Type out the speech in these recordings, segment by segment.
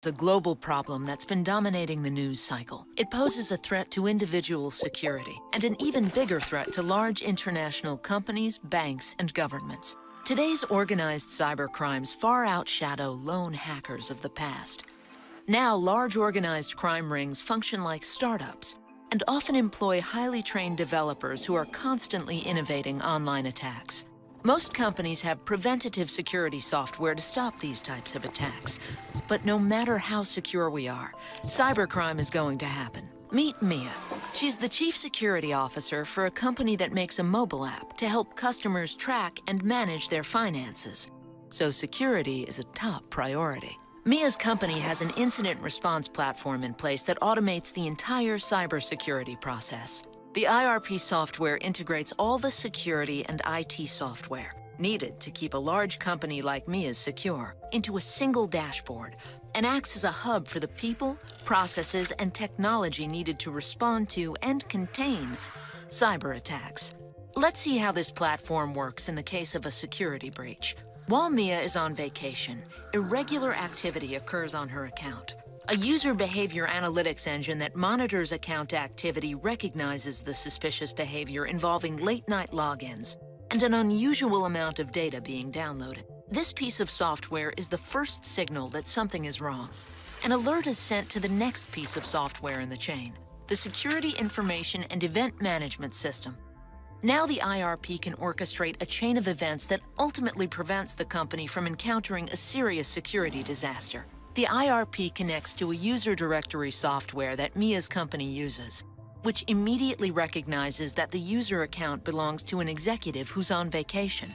It's a global problem that's been dominating the news cycle. It poses a threat to individual security and an even bigger threat to large international companies, banks, and governments. Today's organized cybercrimes far outshadow lone hackers of the past. Now, large organized crime rings function like startups and often employ highly trained developers who are constantly innovating online attacks. Most companies have preventative security software to stop these types of attacks. But no matter how secure we are, cybercrime is going to happen. Meet Mia. She's the Chief Security Officer for a company that makes a mobile app to help customers track and manage their finances. So security is a top priority. Mia's company has an incident response platform in place that automates the entire cybersecurity process. The IRP software integrates all the security and IT software needed to keep a large company like Mia's secure into a single dashboard and acts as a hub for the people, processes, and technology needed to respond to and contain cyber attacks. Let's see how this platform works in the case of a security breach. While Mia is on vacation, irregular activity occurs on her account. A user behavior analytics engine that monitors account activity recognizes the suspicious behavior involving late-night logins and an unusual amount of data being downloaded. This piece of software is the first signal that something is wrong. An alert is sent to the next piece of software in the chain, the Security Information and Event Management System. Now the IRP can orchestrate a chain of events that ultimately prevents the company from encountering a serious security disaster. The IRP connects to a user directory software that Mia's company uses, which immediately recognizes that the user account belongs to an executive who's on vacation.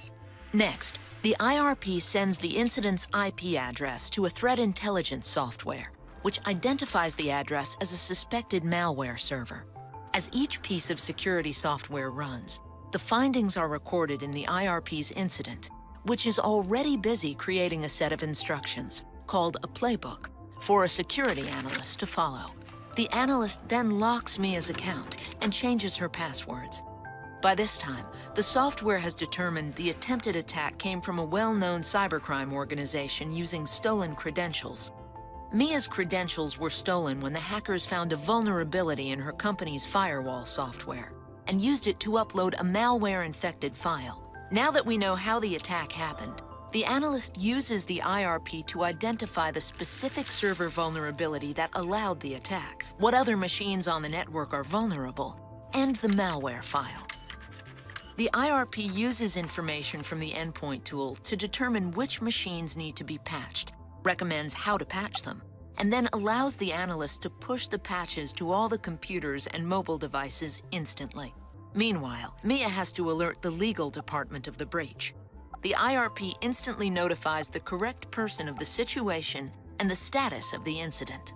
Next, the IRP sends the incident's IP address to a threat intelligence software, which identifies the address as a suspected malware server. As each piece of security software runs, the findings are recorded in the IRP's incident, which is already busy creating a set of instructions, called a playbook, for a security analyst to follow. The analyst then locks Mia's account and changes her passwords. By this time, the software has determined the attempted attack came from a well-known cybercrime organization using stolen credentials. Mia's credentials were stolen when the hackers found a vulnerability in her company's firewall software and used it to upload a malware-infected file. Now that we know how the attack happened, the analyst uses the IRP to identify the specific server vulnerability that allowed the attack, what other machines on the network are vulnerable, and the malware file. The IRP uses information from the endpoint tool to determine which machines need to be patched, recommends how to patch them, and then allows the analyst to push the patches to all the computers and mobile devices instantly. Meanwhile, Mia has to alert the legal department of the breach. The IRP instantly notifies the correct person of the situation and the status of the incident.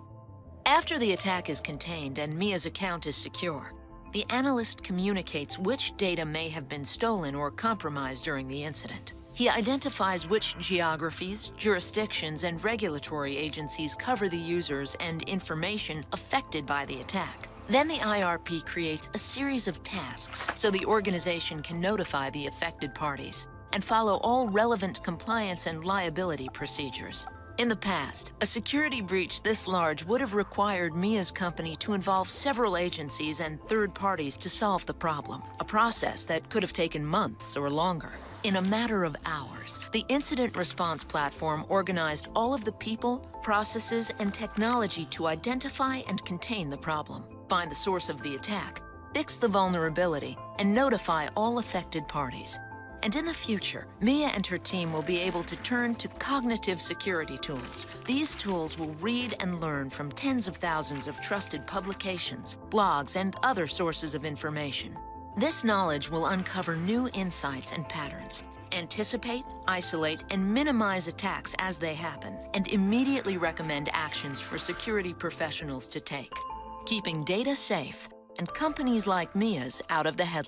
After the attack is contained and Mia's account is secure, the analyst communicates which data may have been stolen or compromised during the incident. He identifies which geographies, jurisdictions, and regulatory agencies cover the users and information affected by the attack. Then the IRP creates a series of tasks so the organization can notify the affected parties and follow all relevant compliance and liability procedures. In the past, a security breach this large would have required Mia's company to involve several agencies and third parties to solve the problem, a process that could have taken months or longer. In a matter of hours, the incident response platform organized all of the people, processes, and technology to identify and contain the problem, find the source of the attack, fix the vulnerability, and notify all affected parties. And in the future, Mia and her team will be able to turn to cognitive security tools. These tools will read and learn from tens of thousands of trusted publications, blogs, and other sources of information. This knowledge will uncover new insights and patterns, anticipate, isolate, and minimize attacks as they happen, and immediately recommend actions for security professionals to take, keeping data safe and companies like Mia's out of the headlines.